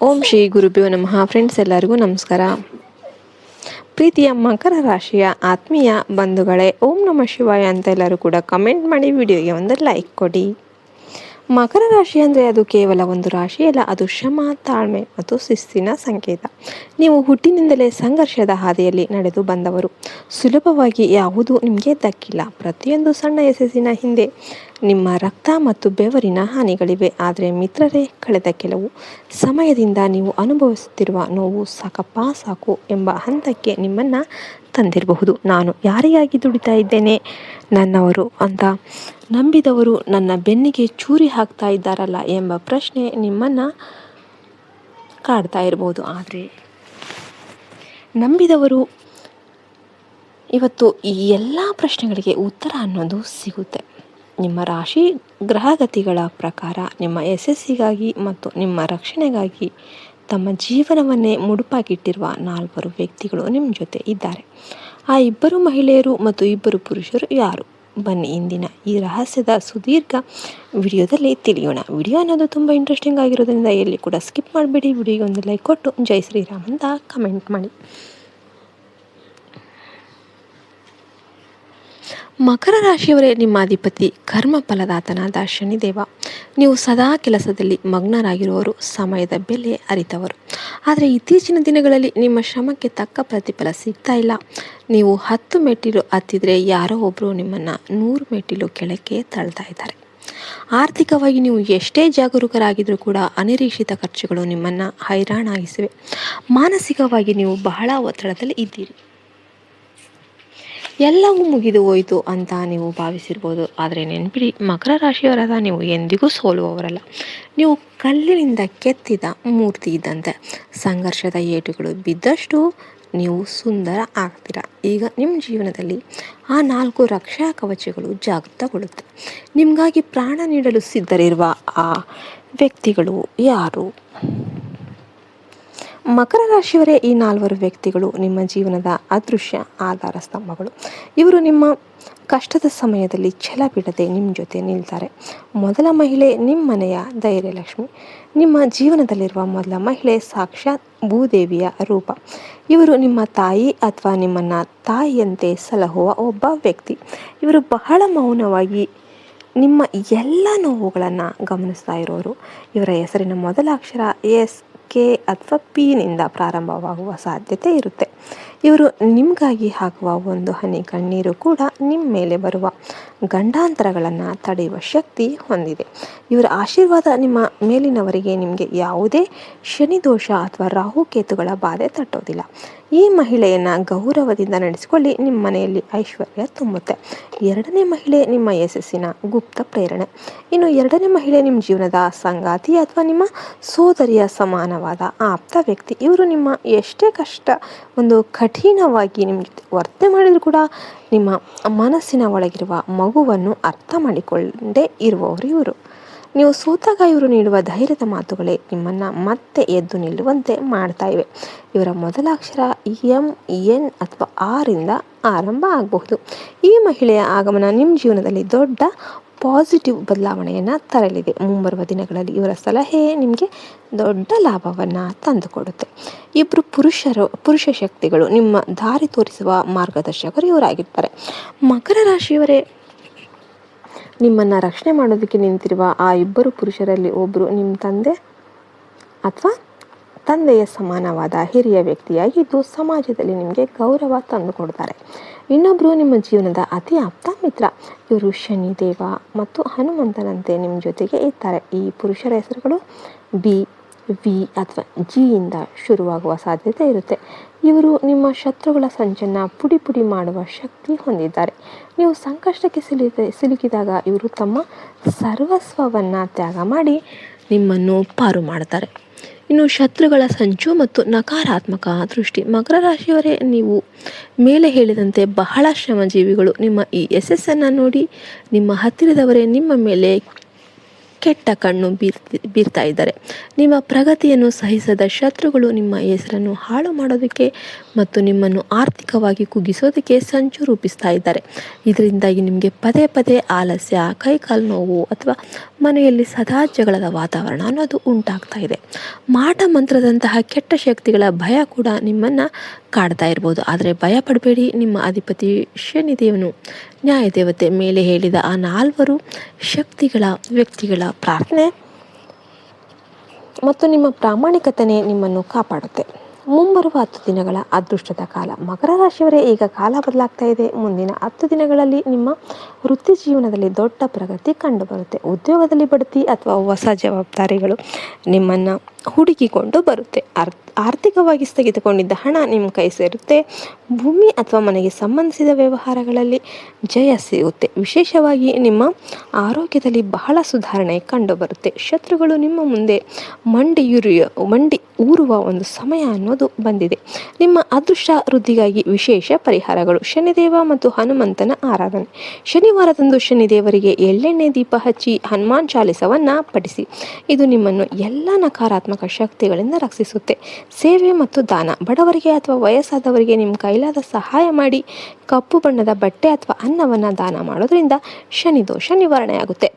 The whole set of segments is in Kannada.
ಓಂ ಶ್ರೀ ಗುರುಭ್ಯೋ ನಮಃ. ಫ್ರೆಂಡ್ಸ್, ಎಲ್ಲರಿಗೂ ನಮಸ್ಕಾರ. ಪ್ರೀತಿಯ ಮಕರ ರಾಶಿಯ ಆತ್ಮೀಯ ಬಂಧುಗಳೇ, ಓಂ ನಮಃ ಶಿವಾಯ ಅಂತ ಎಲ್ಲರೂ ಕೂಡ ಕಮೆಂಟ್ ಮಾಡಿ, ವಿಡಿಯೋಗೆ ಒಂದು ಲೈಕ್ ಕೊಡಿ. ಮಕರ ರಾಶಿ ಅಂದರೆ ಅದು ಕೇವಲ ಒಂದು ರಾಶಿಯಲ್ಲ, ಅದು ಶ್ರಮ, ತಾಳ್ಮೆ ಮತ್ತು ಶಿಸ್ತಿನ ಸಂಕೇತ. ನೀವು ಹುಟ್ಟಿನಿಂದಲೇ ಸಂಘರ್ಷದ ಹಾದಿಯಲ್ಲಿ ನಡೆದು ಬಂದವರು. ಸುಲಭವಾಗಿ ಯಾವುದೂ ನಿಮಗೆ ದಕ್ಕಿಲ್ಲ. ಪ್ರತಿಯೊಂದು ಸಣ್ಣ ಯಶಸ್ಸಿನ ಹಿಂದೆ ನಿಮ್ಮ ರಕ್ತ ಮತ್ತು ಬೆವರಿನ ಹಾನಿಗಳಿವೆ. ಆದರೆ ಮಿತ್ರರೇ, ಕಳೆದ ಕೆಲವು ಸಮಯದಿಂದ ನೀವು ಅನುಭವಿಸುತ್ತಿರುವ ನೋವು ಸಾಕಪ್ಪ ಸಾಕು ಎಂಬ ಹಂತಕ್ಕೆ ನಿಮ್ಮನ್ನು ತಂದಿರಬಹುದು. ನಾನು ಯಾರಿಗಾಗಿ ದುಡಿತಾ ಇದ್ದೇನೆ, ನನ್ನವರು ಅಂತ ನಂಬಿದವರು ನನ್ನ ಬೆನ್ನಿಗೆ ಚೂರಿ ಹಾಕ್ತಾ ಇದ್ದಾರಲ್ಲ ಎಂಬ ಪ್ರಶ್ನೆ ನಿಮ್ಮನ್ನು ಕಾಡ್ತಾ ಇರಬಹುದು. ಆದರೆ ನಂಬಿದವರು ಇವತ್ತು ಈ ಎಲ್ಲ ಪ್ರಶ್ನೆಗಳಿಗೆ ಉತ್ತರ ಅನ್ನೋದು ಸಿಗುತ್ತೆ. ನಿಮ್ಮ ರಾಶಿ ಗ್ರಹಗತಿಗಳ ಪ್ರಕಾರ ನಿಮ್ಮ ಯಶಸ್ಸಿಗಾಗಿ ಮತ್ತು ನಿಮ್ಮ ರಕ್ಷಣೆಗಾಗಿ ತಮ್ಮ ಜೀವನವನ್ನೇ ಮುಡುಪಾಗಿಟ್ಟಿರುವ 4 ವ್ಯಕ್ತಿಗಳು ನಿಮ್ಮ ಜೊತೆ ಇದ್ದಾರೆ. ಆ 2 ಮಹಿಳೆಯರು ಮತ್ತು 2 ಪುರುಷರು ಯಾರು? ಬನ್ನಿ ಇಂದಿನ ಈ ರಹಸ್ಯದ ಸುದೀರ್ಘ ವಿಡಿಯೋದಲ್ಲಿ ತಿಳಿಯೋಣ. ವಿಡಿಯೋ ಅನ್ನೋದು ತುಂಬ ಇಂಟ್ರೆಸ್ಟಿಂಗ್ ಆಗಿರೋದ್ರಿಂದ ಎಲ್ಲಿ ಕೂಡ ಸ್ಕಿಪ್ ಮಾಡಬೇಡಿ. ವಿಡಿಯೋಗೆ ಒಂದು ಲೈಕ್ ಕೊಟ್ಟು ಜೈ ಶ್ರೀರಾಮ್ ಅಂತ ಕಮೆಂಟ್ ಮಾಡಿ. ಮಕರ ರಾಶಿಯವರೇ, ನಿಮ್ಮ ಅಧಿಪತಿ ಕರ್ಮ ಫಲದಾತನಾದ ಶನಿದೇವ. ನೀವು ಸದಾ ಕೆಲಸದಲ್ಲಿ ಮಗ್ನರಾಗಿರುವವರು, ಸಮಯದ ಬೆಲೆ ಅರಿತವರು. ಆದರೆ ಇತ್ತೀಚಿನ ದಿನಗಳಲ್ಲಿ ನಿಮ್ಮ ಶ್ರಮಕ್ಕೆ ತಕ್ಕ ಪ್ರತಿಫಲ ಸಿಗ್ತಾ ಇಲ್ಲ. ನೀವು 10 ಮೆಟ್ಟಿಲು ಹತ್ತಿದ್ರೆ ಯಾರೋ ಒಬ್ಬರು ನಿಮ್ಮನ್ನು 100 ಮೆಟ್ಟಿಲು ಕೆಳಕ್ಕೆ ತಳ್ತಾ ಇದ್ದಾರೆ. ಆರ್ಥಿಕವಾಗಿ ನೀವು ಎಷ್ಟೇ ಜಾಗರೂಕರಾಗಿದ್ದರೂ ಕೂಡ ಅನಿರೀಕ್ಷಿತ ಖರ್ಚುಗಳು ನಿಮ್ಮನ್ನು ಹೈರಾಣಾಗಿಸಿವೆ. ಮಾನಸಿಕವಾಗಿ ನೀವು ಬಹಳ ಒತ್ತಡದಲ್ಲಿ ಇದ್ದೀರಿ. ಎಲ್ಲವೂ ಮುಗಿದು ಹೋಯಿತು ಅಂತ ನೀವು ಭಾವಿಸಿರ್ಬೋದು. ಆದರೆ ನೆನಪಿಡಿ, ಮಕರ ರಾಶಿಯವರಾದ ನೀವು ಎಂದಿಗೂ ಸೋಲುವವರಲ್ಲ. ನೀವು ಕಲ್ಲಿನಿಂದ ಕೆತ್ತಿದ ಮೂರ್ತಿ ಇದ್ದಂತೆ. ಸಂಘರ್ಷದ ಏಟುಗಳು ಬಿದ್ದಷ್ಟು ನೀವು ಸುಂದರ ಆಗ್ತೀರಾ. ಈಗ ನಿಮ್ಮ ಜೀವನದಲ್ಲಿ ಆ 4 ರಕ್ಷಾ ಕವಚಗಳು ಜಾಗೃತಗೊಳ್ಳುತ್ತವೆ. ನಿಮಗಾಗಿ ಪ್ರಾಣ ನೀಡಲು ಸಿದ್ಧರಿರುವ ಆ ವ್ಯಕ್ತಿಗಳು ಯಾರು? ಮಕರ ರಾಶಿಯವರೇ, ಈ 4 ವ್ಯಕ್ತಿಗಳು ನಿಮ್ಮ ಜೀವನದ ಅದೃಶ್ಯ ಆಧಾರ ಸ್ತಂಭಗಳು. ಇವರು ನಿಮ್ಮ ಕಷ್ಟದ ಸಮಯದಲ್ಲಿ ಛಲ ಬಿಡದೆ ನಿಮ್ಮ ಜೊತೆ ನಿಲ್ತಾರೆ. ಮೊದಲ ಮಹಿಳೆ ನಿಮ್ಮ ಮನೆಯ ಧೈರ್ಯಲಕ್ಷ್ಮಿ. ನಿಮ್ಮ ಜೀವನದಲ್ಲಿರುವ ಮೊದಲ ಮಹಿಳೆ ಸಾಕ್ಷಾತ್ ಭೂದೇವಿಯ ರೂಪ. ಇವರು ನಿಮ್ಮ ತಾಯಿ ಅಥವಾ ನಿಮ್ಮನ್ನು ತಾಯಿಯಂತೆ ಸಲಹುವ ಒಬ್ಬ ವ್ಯಕ್ತಿ. ಇವರು ಬಹಳ ಮೌನವಾಗಿ ನಿಮ್ಮ ಎಲ್ಲ ನೋವುಗಳನ್ನು ಗಮನಿಸ್ತಾ ಇರೋರು. ಇವರ ಹೆಸರಿನ ಮೊದಲ ಅಕ್ಷರ ಎಸ್, ಕೆ ಅಥವಾ ಪಿ ನಿಂದ ಪ್ರಾರಂಭವಾಗುವ ಸಾಧ್ಯತೆ ಇರುತ್ತೆ. ಇವರು ನಿಮಗಾಗಿ ಹಾಕುವ ಒಂದು ಹನಿ ಕಣ್ಣೀರು ಕೂಡ ನಿಮ್ಮ ಮೇಲೆ ಬರುವ ಗಂಡಾಂತರಗಳನ್ನು ತಡೆಯುವ ಶಕ್ತಿ ಹೊಂದಿದೆ. ಇವರ ಆಶೀರ್ವಾದ ನಿಮ್ಮ ಮೇಲಿನವರಿಗೆ ನಿಮಗೆ ಯಾವುದೇ ಶನಿದೋಷ ಅಥವಾ ರಾಹುಕೇತುಗಳ ಬಾಧೆ ತಟ್ಟೋದಿಲ್ಲ. ಈ ಮಹಿಳೆಯನ್ನು ಗೌರವದಿಂದ ನಡೆಸಿಕೊಳ್ಳಿ, ನಿಮ್ಮ ಮನೆಯಲ್ಲಿ ಐಶ್ವರ್ಯ ತುಂಬುತ್ತೆ. 2ನೇ ಮಹಿಳೆ ನಿಮ್ಮ ಯಶಸ್ಸಿನ ಗುಪ್ತ ಪ್ರೇರಣೆ. ಇನ್ನು 2ನೇ ಮಹಿಳೆ ನಿಮ್ಮ ಜೀವನದ ಸಂಗಾತಿ ಅಥವಾ ನಿಮ್ಮ ಸೋದರಿಯ ಸಮಾನವಾದ ಆಪ್ತ ವ್ಯಕ್ತಿ. ಇವರು ನಿಮ್ಮ ಎಷ್ಟೇ ಕಷ್ಟ ಒಂದು ಕಠಿಣವಾಗಿ ನಿಮ್ಮ ಜೊತೆ ವರ್ತನೆ ಮಾಡಿದರೂ ಕೂಡ ನಿಮ್ಮ ಮನಸ್ಸಿನ ಒಳಗಿರುವ ಮಗುವನ್ನು ಅರ್ಥ ಮಾಡಿಕೊಂಡೇ ಇರುವವರು ಇವರು. ನೀವು ಸೋತಾಗ ಇವರು ನೀಡುವ ಧೈರ್ಯದ ಮಾತುಗಳೇ ನಿಮ್ಮನ್ನು ಮತ್ತೆ ಎದ್ದು ನಿಲ್ಲುವಂತೆ ಮಾಡ್ತಾ ಇವೆ. ಇವರ ಮೊದಲ ಅಕ್ಷರ ಎಂ, ಎನ್ ಅಥವಾ ಆರಿಂದ ಆರಂಭ ಆಗಬಹುದು. ಈ ಮಹಿಳೆಯ ಆಗಮನ ನಿಮ್ಮ ಜೀವನದಲ್ಲಿ ದೊಡ್ಡ ಪಾಸಿಟಿವ್ ಬದಲಾವಣೆಯನ್ನು ತರಲಿದೆ. ಮುಂಬರುವ ದಿನಗಳಲ್ಲಿ ಇವರ ಸಲಹೆ ನಿಮಗೆ ದೊಡ್ಡ ಲಾಭವನ್ನು ತಂದುಕೊಡುತ್ತೆ. 2 ಪುರುಷ ಶಕ್ತಿಗಳು ನಿಮ್ಮ ದಾರಿ ತೋರಿಸುವ ಮಾರ್ಗದರ್ಶಕರು ಇವರಾಗಿರ್ತಾರೆ. ಮಕರ ರಾಶಿಯವರೇ, ನಿಮ್ಮನ್ನು ರಕ್ಷಣೆ ಮಾಡೋದಕ್ಕೆ ನಿಂತಿರುವ ಆ 2 ಪುರುಷರಲ್ಲಿ ಒಬ್ಬರು ನಿಮ್ಮ ತಂದೆ ಅಥವಾ ತಂದೆಯ ಸಮಾನವಾದ ಹಿರಿಯ ವ್ಯಕ್ತಿಯಾಗಿದ್ದು ಸಮಾಜದಲ್ಲಿ ನಿಮಗೆ ಗೌರವ ತಂದುಕೊಡ್ತಾರೆ. ಇನ್ನೊಬ್ಬರು ನಿಮ್ಮ ಜೀವನದ ಅತಿ ಆಪ್ತ ಮಿತ್ರ. ಇವರು ಶನಿದೇವ ಮತ್ತು ಹನುಮಂತನಂತೆ ನಿಮ್ಮ ಜೊತೆಗೆ ಇರ್ತಾರೆ. ಈ ಪುರುಷರ ಹೆಸರುಗಳು ಬಿ, ವಿ ಅಥವಾ ಜಿಯಿಂದ ಶುರುವಾಗುವ ಸಾಧ್ಯತೆ ಇರುತ್ತೆ. ಇವರು ನಿಮ್ಮ ಶತ್ರುಗಳ ಸಂಚನ್ನು ಪುಡಿ ಪುಡಿ ಮಾಡುವ ಶಕ್ತಿ ಹೊಂದಿದ್ದಾರೆ. ನೀವು ಸಂಕಷ್ಟಕ್ಕೆ ಸಿಲುಕಿದಾಗ ಇವರು ತಮ್ಮ ಸರ್ವಸ್ವವನ್ನು ತ್ಯಾಗ ಮಾಡಿ ನಿಮ್ಮನ್ನು ಪಾರು ಮಾಡ್ತಾರೆ. ಇನ್ನು ಶತ್ರುಗಳ ಸಂಚು ಮತ್ತು ನಕಾರಾತ್ಮಕ ದೃಷ್ಟಿ. ಮಕರ ರಾಶಿಯವರೇ, ನೀವು ಮೇಲೆ ಹೇಳಿದಂತೆ ಬಹಳ ಶ್ರಮಜೀವಿಗಳು. ನಿಮ್ಮ ಈ ಯಶಸ್ಸನ್ನು ನೋಡಿ ನಿಮ್ಮ ಹತ್ತಿರದವರೇ ನಿಮ್ಮ ಮೇಲೆ ಕೆಟ್ಟ ಕಣ್ಣು ಬೀರ್ತಾ ಇದ್ದಾರೆ. ನಿಮ್ಮ ಪ್ರಗತಿಯನ್ನು ಸಹಿಸದ ಶತ್ರುಗಳು ನಿಮ್ಮ ಹೆಸರನ್ನು ಹಾಳು ಮಾಡೋದಕ್ಕೆ ಮತ್ತು ನಿಮ್ಮನ್ನು ಆರ್ಥಿಕವಾಗಿ ಕುಗ್ಗಿಸೋದಕ್ಕೆ ಸಂಚು ರೂಪಿಸ್ತಾ ಇದ್ದಾರೆ. ಇದರಿಂದಾಗಿ ನಿಮಗೆ ಪದೇ ಪದೇ ಆಲಸ್ಯ, ಕೈಕಾಲು ನೋವು ಅಥವಾ ಮನೆಯಲ್ಲಿ ಸದಾ ಜಗಳದ ವಾತಾವರಣ ಅನ್ನೋದು ಉಂಟಾಗ್ತಾ ಇದೆ. ಮಾಟ ಮಂತ್ರದಂತಹ ಕೆಟ್ಟ ಶಕ್ತಿಗಳ ಭಯ ಕೂಡ ನಿಮ್ಮನ್ನು ಕಾಡ್ತಾ ಇರ್ಬೋದು. ಆದರೆ ಭಯ ಪಡಬೇಡಿ. ನಿಮ್ಮ ಅಧಿಪತಿ ಶನಿದೇವನು, ನ್ಯಾಯದೇವತೆ ಮೇಲೆ ಹೇಳಿದ ಆ 4 ವ್ಯಕ್ತಿಗಳ ಪ್ರಾರ್ಥನೆ ಮತ್ತು ನಿಮ್ಮ ಪ್ರಾಮಾಣಿಕತೆಯೇ ನಿಮ್ಮನ್ನು ಕಾಪಾಡುತ್ತೆ. ಮುಂಬರುವ 10 ದಿನಗಳ ಅದೃಷ್ಟದ ಕಾಲ. ಮಕರ ರಾಶಿಯವರೇ, ಈಗ ಕಾಲ ಬದಲಾಗ್ತಾ ಇದೆ. ಮುಂದಿನ 10 ದಿನಗಳಲ್ಲಿ ನಿಮ್ಮ ವೃತ್ತಿ ಜೀವನದಲ್ಲಿ ದೊಡ್ಡ ಪ್ರಗತಿ ಕಂಡುಬರುತ್ತೆ. ಉದ್ಯೋಗದಲ್ಲಿ ಬಡ್ತಿ ಅಥವಾ ಹೊಸ ಜವಾಬ್ದಾರಿಗಳು ನಿಮ್ಮನ್ನು ಹುಡುಕಿಕೊಂಡು ಬರುತ್ತೆ. ಆರ್ಥಿಕವಾಗಿ ಸ್ಥಗಿತಗೊಂಡಿದ್ದ ಹಣ ನಿಮ್ಮ ಕೈ ಸೇರುತ್ತೆ. ಭೂಮಿ ಅಥವಾ ಮನೆಗೆ ಸಂಬಂಧಿಸಿದ ವ್ಯವಹಾರಗಳಲ್ಲಿ ಜಯ ಸಿಗುತ್ತೆ. ವಿಶೇಷವಾಗಿ ನಿಮ್ಮ ಆರೋಗ್ಯದಲ್ಲಿ ಬಹಳ ಸುಧಾರಣೆ ಕಂಡುಬರುತ್ತೆ. ಶತ್ರುಗಳು ನಿಮ್ಮ ಮುಂದೆ ಮಂಡಿ ಊರುವ ಒಂದು ಸಮಯ ಅನ್ನೋದು ಬಂದಿದೆ. ನಿಮ್ಮ ಅದೃಷ್ಟ ವೃದ್ಧಿಗಾಗಿ ವಿಶೇಷ ಪರಿಹಾರಗಳು. ಶನಿದೇವ ಮತ್ತು ಹನುಮಂತನ ಆರಾಧನೆ. ಶನಿವಾರದಂದು ಶನಿದೇವರಿಗೆ ಎಳ್ಳೆಣ್ಣೆ ದೀಪ ಹಚ್ಚಿ ಹನುಮಾನ್ ಚಾಲಿಸವನ್ನು ಪಠಿಸಿ. ಇದು ನಿಮ್ಮನ್ನು ಎಲ್ಲ ನಕಾರಾತ್ಮಕ ಶಕ್ತಿಗಳಿಂದ ರಕ್ಷಿಸುತ್ತೆ. ಸೇವೆ ಮತ್ತು ದಾನ. ಬಡವರಿಗೆ ಅಥವಾ ವಯಸ್ಸಾದವರಿಗೆ ನಿಮ್ಮ ಕೈಲಾದ ಸಹಾಯ ಮಾಡಿ. ಕಪ್ಪು ಬಣ್ಣದ ಬಟ್ಟೆ ಅಥವಾ ಅನ್ನವನ್ನು ದಾನ ಮಾಡೋದ್ರಿಂದ ಶನಿ ದೋಷ ನಿವಾರಣೆಯಾಗುತ್ತೆ.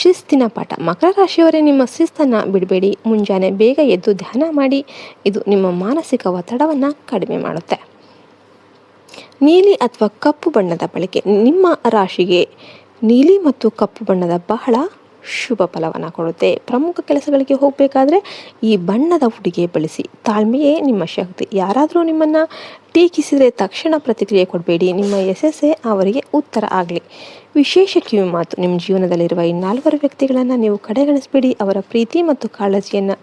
ಶಿಸ್ತಿನ ಪಾಠ. ಮಕರ ರಾಶಿಯವರೇ, ನಿಮ್ಮ ಶಿಸ್ತನ್ನು ಬಿಡಬೇಡಿ. ಮುಂಜಾನೆ ಬೇಗ ಎದ್ದು ಧ್ಯಾನ ಮಾಡಿ. ಇದು ನಿಮ್ಮ ಮಾನಸಿಕ ಒತ್ತಡವನ್ನು ಕಡಿಮೆ ಮಾಡುತ್ತೆ. ನೀಲಿ ಅಥವಾ ಕಪ್ಪು ಬಣ್ಣದ ಬಳಕೆ. ನಿಮ್ಮ ರಾಶಿಗೆ ನೀಲಿ ಮತ್ತು ಕಪ್ಪು ಬಣ್ಣದ ಬಹಳ ಶುಭ ಫಲವನ್ನು ಕೊಡುತ್ತೆ. ಪ್ರಮುಖ ಕೆಲಸಗಳಿಗೆ ಹೋಗಬೇಕಾದ್ರೆ ಈ ಬಣ್ಣದ ಉಡುಗೆ ಬಳಸಿ. ತಾಳ್ಮೆಯೇ ನಿಮ್ಮ ಶಕ್ತಿ. ಯಾರಾದರೂ ನಿಮ್ಮನ್ನು ಟೀಕಿಸಿದರೆ ತಕ್ಷಣ ಪ್ರತಿಕ್ರಿಯೆ ಕೊಡಬೇಡಿ. ನಿಮ್ಮ ಯಶಸ್ಸೇ ಅವರಿಗೆ ಉತ್ತರ ಆಗಲಿ. ವಿಶೇಷ ಕಿವಿ ಮಾತು. ನಿಮ್ಮ ಜೀವನದಲ್ಲಿರುವ ಈ 4 ವ್ಯಕ್ತಿಗಳನ್ನು ನೀವು ಕಡೆಗಣಿಸಬೇಡಿ. ಅವರ ಪ್ರೀತಿ ಮತ್ತು ಕಾಳಜಿಯನ್ನು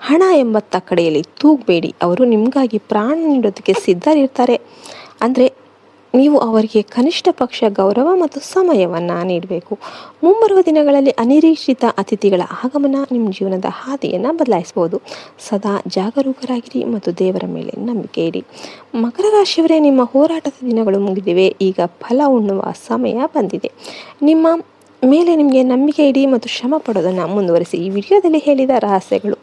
ಹಣ ಎಂಬ ತಕ್ಕಡೆಯಲ್ಲಿ ತೂಗಬೇಡಿ. ಅವರು ನಿಮಗಾಗಿ ಪ್ರಾಣ ನೀಡೋದಕ್ಕೆ ಸಿದ್ಧರಿರ್ತಾರೆ. ಅಂದರೆ ನೀವು ಅವರಿಗೆ ಕನಿಷ್ಠ ಪಕ್ಷ ಗೌರವ ಮತ್ತು ಸಮಯವನ್ನು ನೀಡಬೇಕು. ಮುಂಬರುವ ದಿನಗಳಲ್ಲಿ ಅನಿರೀಕ್ಷಿತ ಅತಿಥಿಗಳ ಆಗಮನ ನಿಮ್ಮ ಜೀವನದ ಹಾದಿಯನ್ನು ಬದಲಾಯಿಸಬಹುದು. ಸದಾ ಜಾಗರೂಕರಾಗಿರಿ ಮತ್ತು ದೇವರ ಮೇಲೆ ನಂಬಿಕೆ ಇಡಿ. ಮಕರ ರಾಶಿಯವರೇ, ನಿಮ್ಮ ಹೋರಾಟದ ದಿನಗಳು ಮುಗಿದಿವೆ. ಈಗ ಫಲ ಉಣ್ಣುವ ಸಮಯ ಬಂದಿದೆ. ನಿಮ್ಮ ಮೇಲೆ ನಿಮಗೆ ನಂಬಿಕೆ ಇಡಿ ಮತ್ತು ಶ್ರಮ ಪಡೋದನ್ನು ಮುಂದುವರಿಸಿ. ಈ ವಿಡಿಯೋದಲ್ಲಿ ಹೇಳಿದ ರಹಸ್ಯಗಳು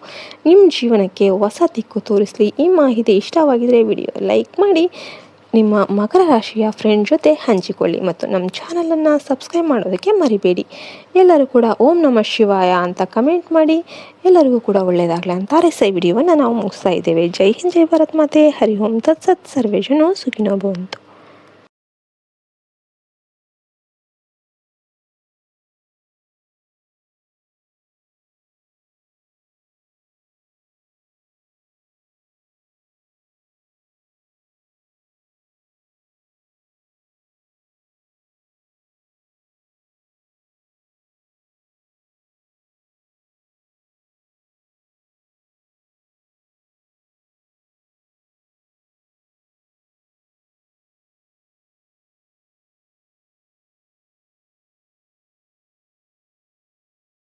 ನಿಮ್ಮ ಜೀವನಕ್ಕೆ ಹೊಸ ದಿಕ್ಕು ತೋರಿಸಲಿ. ಈ ಮಾಹಿತಿ ಇಷ್ಟವಾಗಿದ್ದರೆ ವಿಡಿಯೋ ಲೈಕ್ ಮಾಡಿ, ನಿಮ್ಮ ಮಕರ ರಾಶಿಯ ಫ್ರೆಂಡ್ ಜೊತೆ ಹಂಚಿಕೊಳ್ಳಿ ಮತ್ತು ನಮ್ಮ ಚಾನಲನ್ನು ಸಬ್ಸ್ಕ್ರೈಬ್ ಮಾಡೋದಕ್ಕೆ ಮರಿಬೇಡಿ. ಎಲ್ಲರೂ ಕೂಡ ಓಂ ನಮಃ ಶಿವಾಯ ಅಂತ ಕಮೆಂಟ್ ಮಾಡಿ. ಎಲ್ಲರಿಗೂ ಕೂಡ ಒಳ್ಳೆಯದಾಗಲಿ ಅಂತ ಹಾರೈಸಿ ವಿಡಿಯೋವನ್ನು ನಾವು ಮುಗಿಸ್ತಾ ಇದ್ದೇವೆ. ಜೈ ಹಿಂದ್, ಜೈ ಭಾರತ್ ಮಾತೆ. ಹರಿ ಓಂ ತತ್ಸತ್. ಸರ್ವೇ ಜನೋ ಸುಖಿನೋ ಭವಂತು.